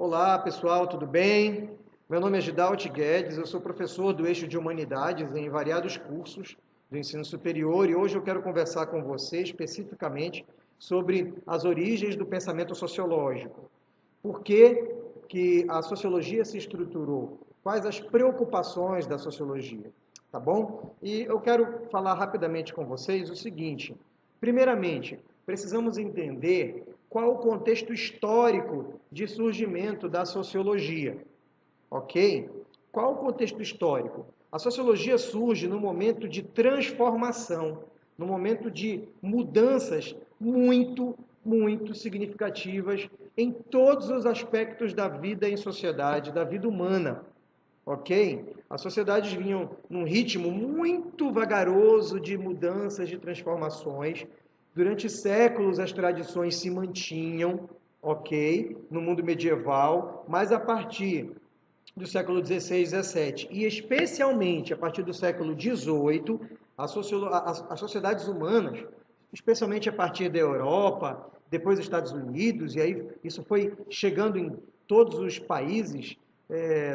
Olá, pessoal, tudo bem? Meu nome é Gidalt Guedes, eu sou professor do eixo de Humanidades em variados cursos do ensino superior e hoje eu quero conversar com você especificamente sobre as origens do pensamento sociológico. Por que que a sociologia se estruturou? Quais as preocupações da sociologia? Tá bom? E eu quero falar rapidamente com vocês o seguinte. Primeiramente, precisamos entender qual o contexto histórico de surgimento da sociologia, ok? Qual o contexto histórico? A sociologia surge no momento de transformação, no momento de mudanças muito significativas em todos os aspectos da vida em sociedade, da vida humana, ok? As sociedades vinham num ritmo muito vagaroso de mudanças, de transformações. Durante séculos as tradições se mantinham, ok? No mundo medieval, mas a partir do século XVI e XVII, e especialmente a partir do século XVIII, as sociedades humanas, especialmente a partir da Europa, depois dos Estados Unidos, e aí isso foi chegando em todos os países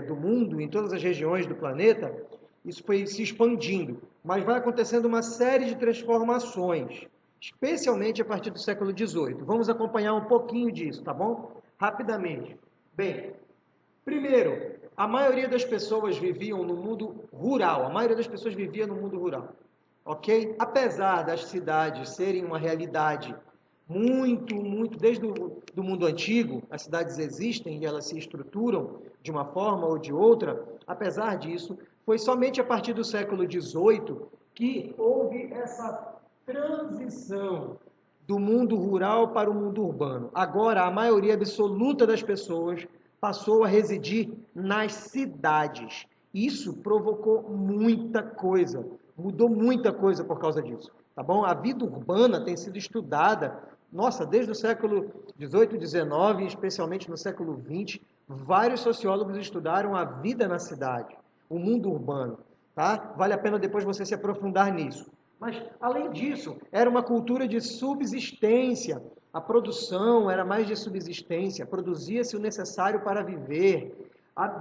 do mundo, em todas as regiões do planeta, isso foi se expandindo. Mas vai acontecendo uma série de transformações, especialmente a partir do século XVIII. Vamos acompanhar um pouquinho disso, tá bom? Rapidamente. Bem, primeiro, a maioria das pessoas viviam no mundo rural, a maioria das pessoas vivia no mundo rural, ok? Apesar das cidades serem uma realidade desde o mundo antigo, as cidades existem e elas se estruturam de uma forma ou de outra, apesar disso, foi somente a partir do século XVIII que houve essa transição do mundo rural para o mundo urbano. Agora, a maioria absoluta das pessoas passou a residir nas cidades. Isso provocou muita coisa, mudou muita coisa por causa disso, tá bom? A vida urbana tem sido estudada, nossa, desde o século XVIII, XIX, especialmente no século XX, vários sociólogos estudaram a vida na cidade, o mundo urbano, tá? Vale a pena depois você se aprofundar nisso. Mas, além disso, era uma cultura de subsistência. A produção era mais de subsistência, produzia-se o necessário para viver.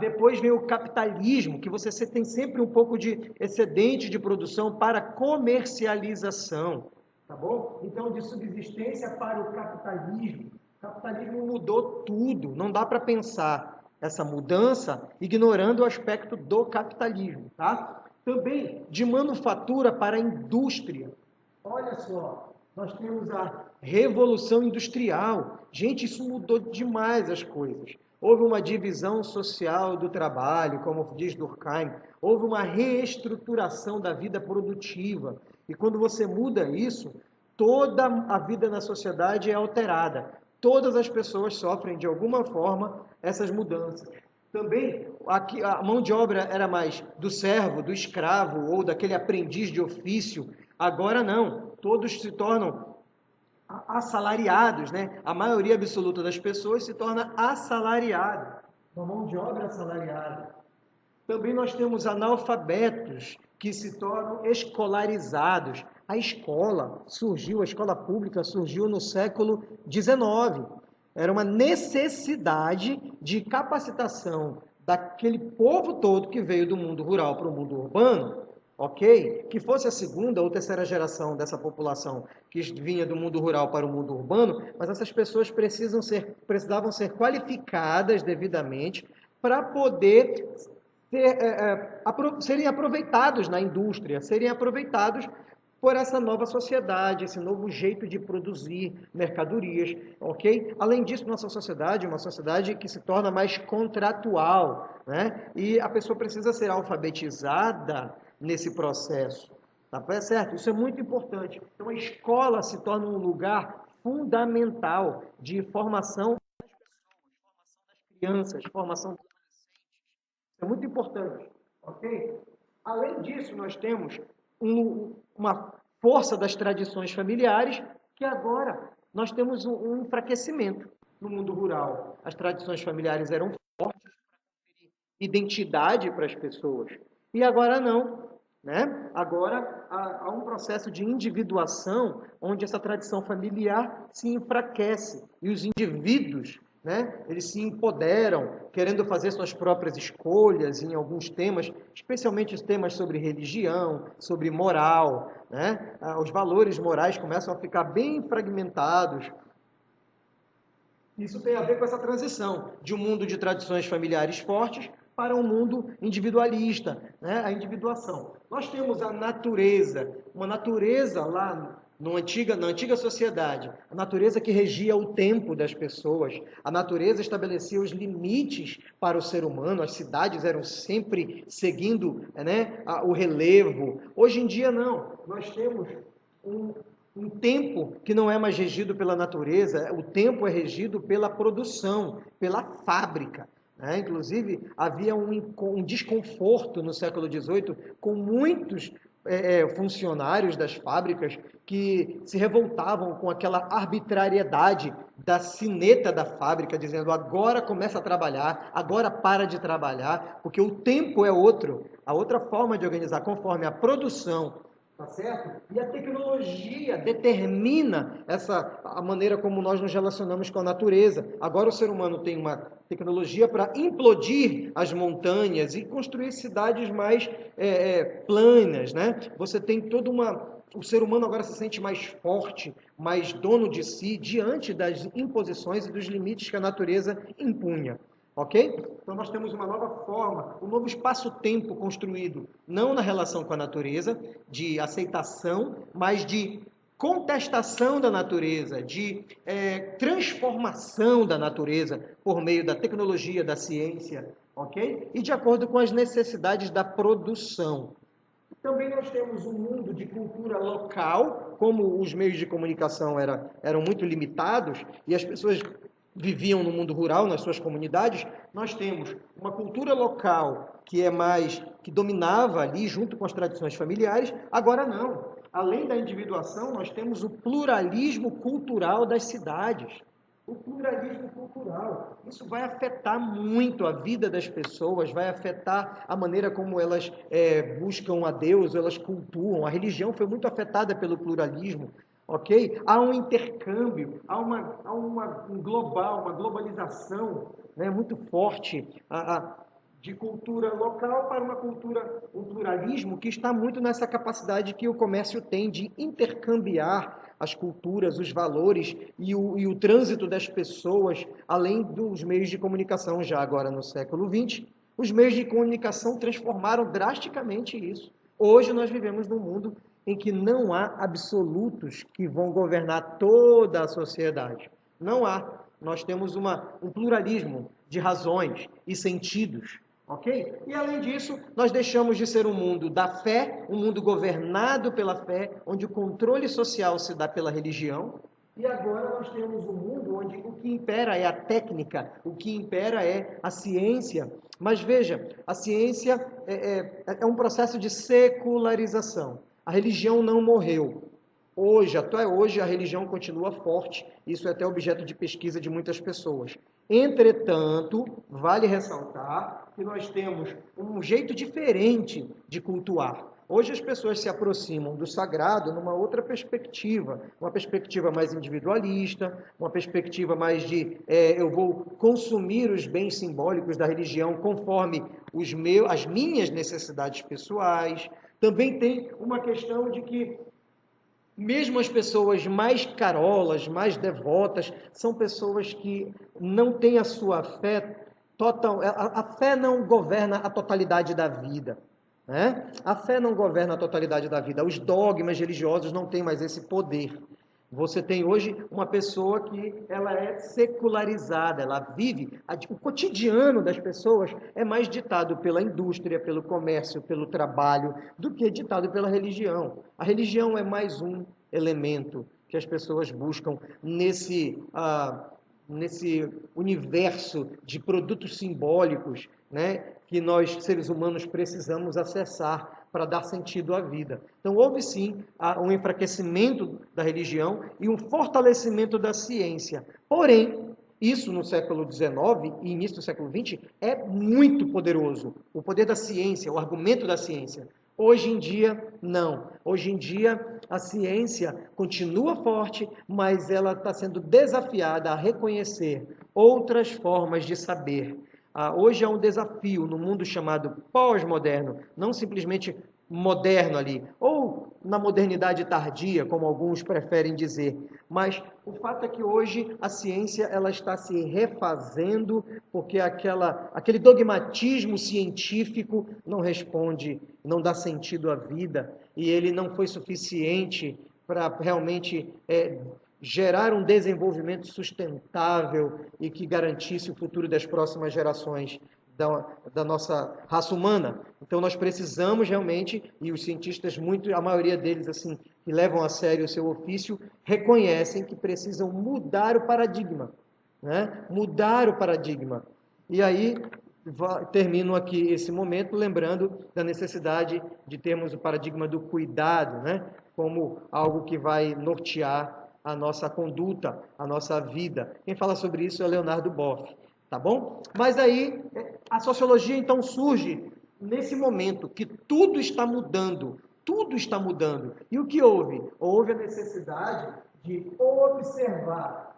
Depois veio o capitalismo, que você tem sempre um pouco de excedente de produção para comercialização. Tá bom? Então, de subsistência para o capitalismo. O capitalismo mudou tudo. Não dá para pensar essa mudança ignorando o aspecto do capitalismo, tá? Também de manufatura para a indústria. Olha só, nós temos a Revolução Industrial. Gente, isso mudou demais as coisas. Houve uma divisão social do trabalho, como diz Durkheim. Houve uma reestruturação da vida produtiva. E quando você muda isso, toda a vida na sociedade é alterada. Todas as pessoas sofrem, de alguma forma, essas mudanças. Também aqui, a mão de obra era mais do servo, do escravo ou daquele aprendiz de ofício. Agora não, todos se tornam assalariados, né? A maioria absoluta das pessoas se torna assalariada, uma mão de obra assalariada. Também nós temos analfabetos que se tornam escolarizados. A escola surgiu, a escola pública surgiu no século XIX. Era uma necessidade de capacitação daquele povo todo que veio do mundo rural para o mundo urbano, ok? Que fosse a segunda ou terceira geração dessa população que vinha do mundo rural para o mundo urbano, mas essas pessoas precisavam ser qualificadas devidamente para poder serem aproveitados na indústria, serem aproveitados por essa nova sociedade, esse novo jeito de produzir mercadorias, ok? Além disso, nossa sociedade é uma sociedade que se torna mais contratual, né? E a pessoa precisa ser alfabetizada nesse processo, tá certo? Isso é muito importante. Então, a escola se torna um lugar fundamental de formação das pessoas, formação das crianças, formação é muito importante, ok? Além disso, nós temos uma força das tradições familiares que agora nós temos um enfraquecimento no mundo rural. As tradições familiares eram fortes para conferir identidade para as pessoas e agora não, né? Agora há um processo de individuação onde essa tradição familiar se enfraquece e os indivíduos né? Eles se empoderam, querendo fazer suas próprias escolhas em alguns temas, especialmente os temas sobre religião, sobre moral, né? Os valores morais começam a ficar bem fragmentados. Isso tem a ver com essa transição de um mundo de tradições familiares fortes para um mundo individualista, né? A individuação. Nós temos a natureza, uma natureza lá na antiga sociedade, a natureza que regia o tempo das pessoas, a natureza estabelecia os limites para o ser humano, as cidades eram sempre seguindo, né, o relevo. Hoje em dia, não. Nós temos um tempo que não é mais regido pela natureza, o tempo é regido pela produção, pela fábrica. Né? Inclusive, havia um desconforto no século XVIII com muitos funcionários das fábricas que se revoltavam com aquela arbitrariedade da sineta da fábrica, dizendo agora começa a trabalhar, agora para de trabalhar, porque o tempo é outro, a outra forma de organizar, conforme a produção. Tá certo? E a tecnologia determina a maneira como nós nos relacionamos com a natureza. Agora o ser humano tem uma tecnologia para implodir as montanhas e construir cidades mais planas, né? Você tem toda o ser humano agora se sente mais forte, mais dono de si, diante das imposições e dos limites que a natureza impunha. Ok? Então nós temos uma nova forma, um novo espaço-tempo construído, não na relação com a natureza, de aceitação, mas de contestação da natureza, de transformação da natureza por meio da tecnologia, da ciência, ok? E de acordo com as necessidades da produção. Também nós temos um mundo de cultura local, como os meios de comunicação eram muito limitados e as pessoas viviam no mundo rural, nas suas comunidades, nós temos uma cultura local que dominava ali junto com as tradições familiares, agora não. Além da individuação, nós temos o pluralismo cultural das cidades. O pluralismo cultural, isso vai afetar muito a vida das pessoas, vai afetar a maneira como elas buscam a Deus, elas cultuam. A religião foi muito afetada pelo pluralismo. Ok? Há um intercâmbio, há um global, uma globalização, né, muito forte de cultura local para um pluralismo que está muito nessa capacidade que o comércio tem de intercambiar as culturas, os valores e o trânsito das pessoas, além dos meios de comunicação. Já agora no século XX, os meios de comunicação transformaram drasticamente isso. Hoje nós vivemos num mundo em que não há absolutos que vão governar toda a sociedade. Não há. Nós temos um pluralismo de razões e sentidos, ok? E além disso, nós deixamos de ser um mundo da fé, um mundo governado pela fé, onde o controle social se dá pela religião, e agora nós temos um mundo onde o que impera é a técnica, o que impera é a ciência. Mas veja, a ciência é um processo de secularização. A religião não morreu. Até hoje, a religião continua forte. Isso é até objeto de pesquisa de muitas pessoas. Entretanto, vale ressaltar que nós temos um jeito diferente de cultuar. Hoje as pessoas se aproximam do sagrado numa outra perspectiva, uma perspectiva mais individualista, uma perspectiva mais de eu vou consumir os bens simbólicos da religião conforme as minhas necessidades pessoais. Também tem uma questão de que mesmo as pessoas mais carolas, mais devotas, são pessoas que não têm a sua fé total. A fé não governa a totalidade da vida. Né? A fé não governa a totalidade da vida. Os dogmas religiosos não têm mais esse poder. Você tem hoje uma pessoa que ela é secularizada, ela vive, o cotidiano das pessoas é mais ditado pela indústria, pelo comércio, pelo trabalho, do que ditado pela religião. A religião é mais um elemento que as pessoas buscam nesse universo de produtos simbólicos, né, que nós, seres humanos, precisamos acessar para dar sentido à vida. Então, houve sim um enfraquecimento da religião e um fortalecimento da ciência. Porém, isso no século XIX e início do século XX é muito poderoso. O poder da ciência, o argumento da ciência. Hoje em dia, não. Hoje em dia, a ciência continua forte, mas ela está sendo desafiada a reconhecer outras formas de saber. Hoje é um desafio no mundo chamado pós-moderno, não simplesmente moderno ali, ou na modernidade tardia, como alguns preferem dizer. Mas o fato é que hoje a ciência ela está se refazendo, porque aquele dogmatismo científico não responde, não dá sentido à vida, e ele não foi suficiente para realmente gerar um desenvolvimento sustentável e que garantisse o futuro das próximas gerações da nossa raça humana. Então nós precisamos realmente, e os cientistas, a maioria deles assim, que levam a sério o seu ofício, reconhecem que precisam mudar o paradigma, né? Mudar o paradigma. E aí termino aqui esse momento lembrando da necessidade de termos o paradigma do cuidado, né? Como algo que vai nortear a nossa conduta, a nossa vida. Quem fala sobre isso é Leonardo Boff, tá bom? Mas aí a sociologia então surge nesse momento que tudo está mudando, tudo está mudando. E o que houve? Houve a necessidade de observar,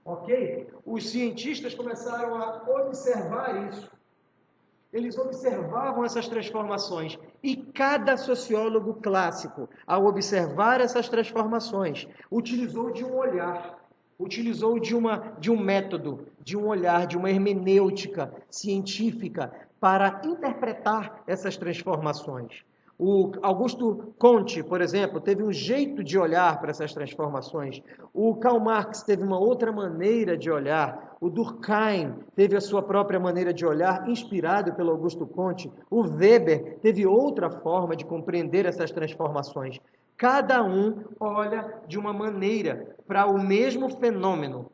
ok? Os cientistas começaram a observar isso. Eles observavam essas transformações e cada sociólogo clássico, ao observar essas transformações, utilizou de um olhar, utilizou de um método, de um olhar, de uma hermenêutica científica para interpretar essas transformações. O Augusto Comte, por exemplo, teve um jeito de olhar para essas transformações. O Karl Marx teve uma outra maneira de olhar. O Durkheim teve a sua própria maneira de olhar, inspirado pelo Augusto Comte. O Weber teve outra forma de compreender essas transformações. Cada um olha de uma maneira para o mesmo fenômeno.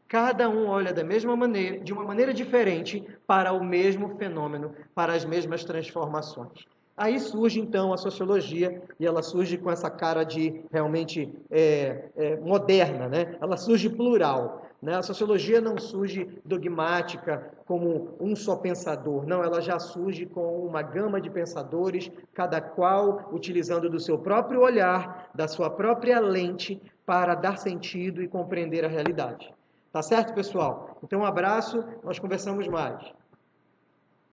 Cada um olha da mesma maneira, de uma maneira diferente, para o mesmo fenômeno, para as mesmas transformações. Aí surge, então, a sociologia, e ela surge com essa cara de realmente moderna, né? Ela surge plural. Né? A sociologia não surge dogmática, como um só pensador. Não, ela já surge com uma gama de pensadores, cada qual utilizando do seu próprio olhar, da sua própria lente, para dar sentido e compreender a realidade. Tá certo, pessoal? Então, um abraço, nós conversamos mais.